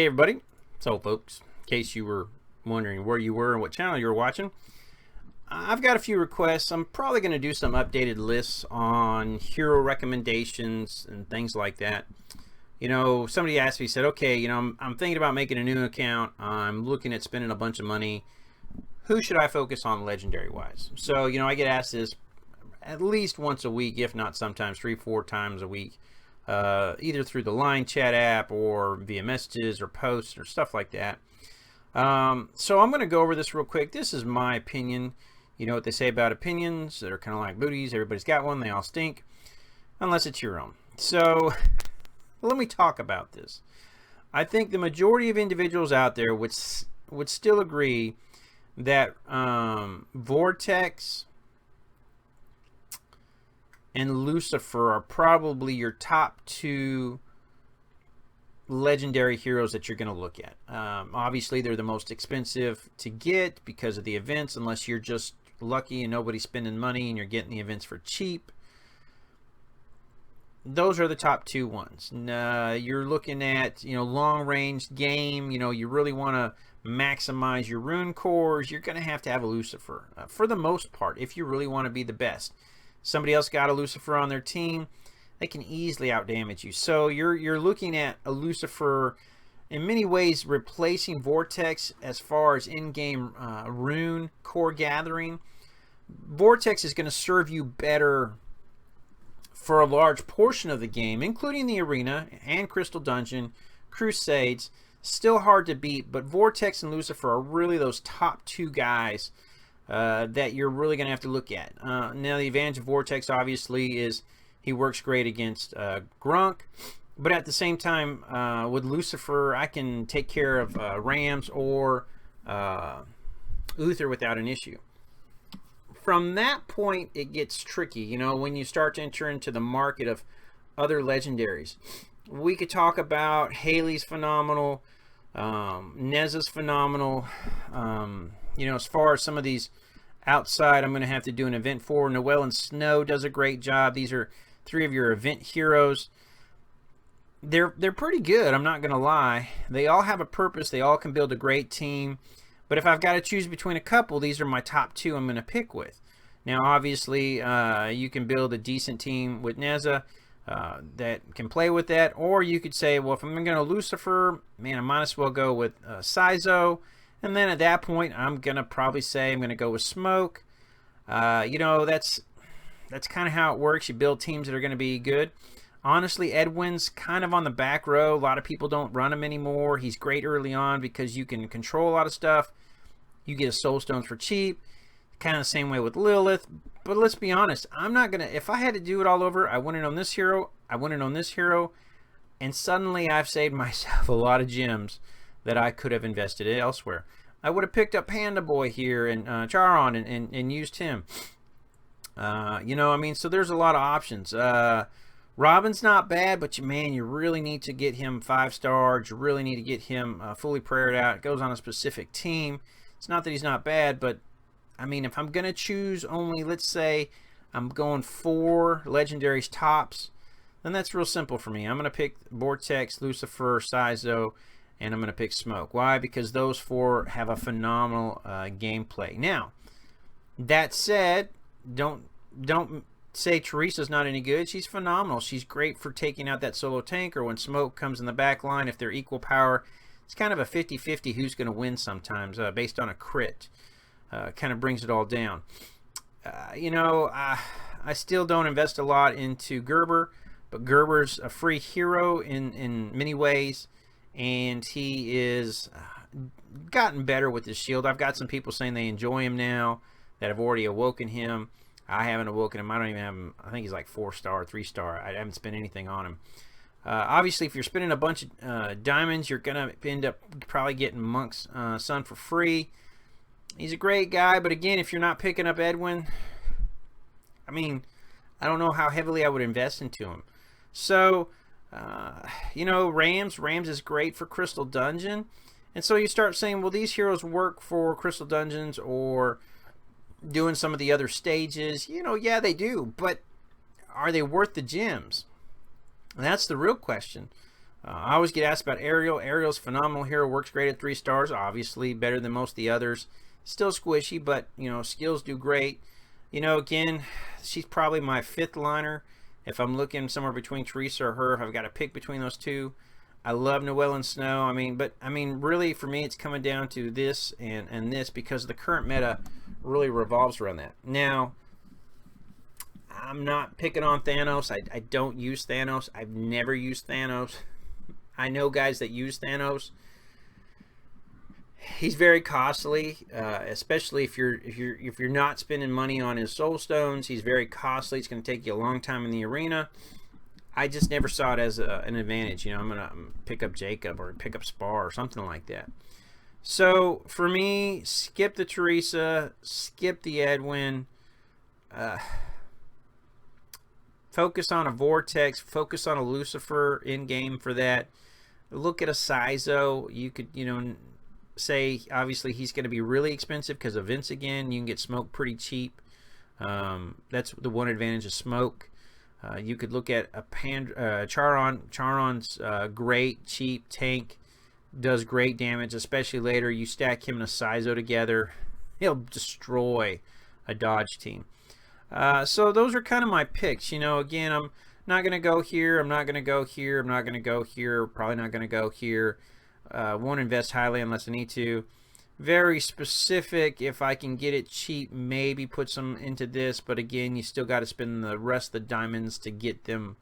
everybody. So folks, in case you were wondering where you were and what channel you were watching, I've got a few requests. I'm probably going to do some updated lists on hero recommendations and things like that. You know, somebody asked me, said, okay, you know, I'm thinking about making a new account. I'm looking at spending a bunch of money. Who should I focus on legendary wise? So, you know, I get asked this at least once a week, if not sometimes 3-4 times a week, either through the line chat app or via messages or posts or stuff like that. So I'm going to go over this real quick. This is my opinion. You know what they say about opinions? They're kind of like booties. Everybody's got one. They all stink, unless it's your own. So let me talk about this. I think the majority of individuals out there would still agree that Vortex and Lucifer are probably your top two legendary heroes that you're going to look at. Obviously, they're the most expensive to get because of the events, unless you're just lucky and nobody's spending money and you're getting the events for cheap. Those are the top two ones. You're looking at, you know, long-range game. You know, you really want to maximize your Rune Cores. You're going to have a Lucifer for the most part if you really want to be the best. Somebody else got a Lucifer on their team, they can easily outdamage you. So you're looking at a Lucifer in many ways replacing Vortex as far as in-game Rune Core gathering. Vortex is going to serve you better for a large portion of the game, including the arena and Crystal Dungeon, Crusades. Still hard to beat, but Vortex and Lucifer are really those top two guys that you're really going to have to look at. Now, the advantage of Vortex, obviously, is he works great against Grunk, but at the same time, with Lucifer, I can take care of Rams or Uther without an issue. From that point, it gets tricky, you know, when you start to enter into the market of other legendaries. We could talk about Haley's phenomenal, Neza's phenomenal. You know, as far as some of these outside, I'm going to have to do an event for. Noelle and Snow does a great job. These are three of your event heroes. They're pretty good, I'm not going to lie. They all have a purpose. They all can build a great team. But if I've got to choose between a couple, these are my top two I'm going to pick with. Now, obviously, you can build a decent team with Neza that can play with that. Or you could say, well, if I'm going to Lucifer, man, I might as well go with Saizo. And then at that point, I'm going to probably say I'm going to go with Smoke. You know, that's kind of how it works. You build teams that are going to be good. Honestly, Edwin's kind of on the back row. A lot of people don't run him anymore. He's great early on because you can control a lot of stuff. You get a soul stones for cheap. Kind of the same way with Lilith. But let's be honest, I'm not going to... If I had to do it all over, I wouldn't own this hero. I wouldn't own this hero. And suddenly I've saved myself a lot of gems that I could have invested in elsewhere. I would have picked up Panda Boy here and Charon and used him. You know, I mean, so there's a lot of options. Robin's not bad, but man, you really need to get him 5 stars. You really need to get him fully prayed out. It goes on a specific team. It's not that he's not bad, but I mean, if I'm going to choose only, let's say I'm going 4 legendaries tops, then that's real simple for me. I'm going to pick Vortex, Lucifer, Saizo, and I'm going to pick Smoke. Why? Because those 4 have a phenomenal gameplay. Now, that said, don't say Teresa's not any good. She's phenomenal. She's great for taking out that solo tank, or when Smoke comes in the back line, if they're equal power. It's kind of a 50-50 who's going to win sometimes based on a crit. Kind of brings it all down. You know, I still don't invest a lot into Gerber, but Gerber's a free hero in many ways, and he is gotten better with his shield. I've got some people saying they enjoy him now that have already awoken him. I haven't awoken him. I don't even have him. I think he's like 4-star, 3-star. I haven't spent anything on him. Obviously, if you're spending a bunch of diamonds, you're going to end up probably getting Monk's son for free. He's a great guy, but again, if you're not picking up Edwin, I mean, I don't know how heavily I would invest into him. So, you know, Rams is great for Crystal Dungeon. And so you start saying, well, these heroes work for Crystal Dungeons or doing some of the other stages. You know, yeah, they do, but are they worth the gems? And that's the real question. I always get asked about Ariel. Ariel's phenomenal hero, works great at 3 stars, obviously better than most of the others. Still squishy, but you know, skills do great. You know, again, she's probably my 5th liner. If I'm looking somewhere between Teresa or her, if I've got to pick between those two. I love Noelle and Snow. I mean, really for me, it's coming down to this and this, because the current meta really revolves around that. Now, I'm not picking on Thanos. I don't use Thanos. I've never used Thanos. I know guys that use Thanos. He's very costly, especially if you're not spending money on his soul stones. He's very costly. It's going to take you a long time in the arena. I just never saw it as an advantage. You know, I'm gonna pick up Jacob or pick up Spar or something like that. So for me, skip the Teresa, skip the Edwin. Focus on a Vortex. Focus on a Lucifer in game for that. Look at a Saizo. You could, you know, say obviously he's going to be really expensive because of Vince again. You can get smoke pretty cheap. That's the one advantage of smoke. You could look at a Charon. Charon's great, cheap tank, does great damage, especially later. You stack him and a Saizo together, he'll destroy a dodge team. So those are kind of my picks. You know, again, I'm not going to go here. I'm not going to go here. I'm not going to go here. Probably not going to go here. Won't invest highly unless I need to. Very specific. If I can get it cheap, maybe put some into this. But again, you still got to spend the rest of the diamonds to get them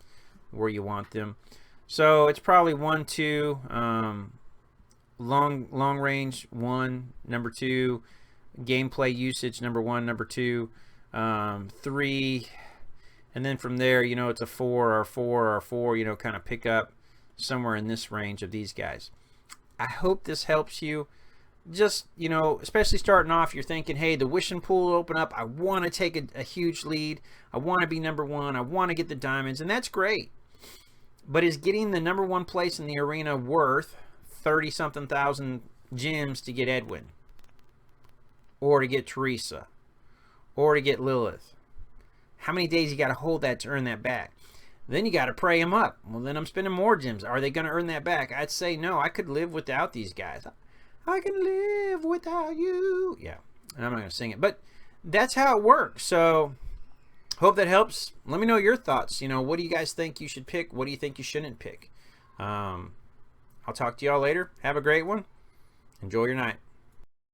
where you want them. So it's probably 1, 2. Long range 1, number 2. Gameplay usage number 1, number 2. 3. And then from there, you know, it's a 4 or 4 or 4. You know, kind of pick up somewhere in this range of these guys. I hope this helps you. Just, you know, especially starting off, you're thinking, hey, the wishing pool will open up. I want to take a huge lead. I want to be number 1. I want to get the diamonds, and that's great. But is getting the number 1 place in the arena worth 30-something thousand gems to get Edwin? Or to get Teresa? Or to get Lilith? How many days you got to hold that to earn that back? Then you got to pray them up. Well, then I'm spending more gems. Are they going to earn that back? I'd say no. I could live without these guys. I can live without you. Yeah, and I'm not going to sing it, but that's how it works. So hope that helps. Let me know your thoughts. You know, what do you guys think you should pick? What do you think you shouldn't pick? I'll talk to y'all later. Have a great one. Enjoy your night.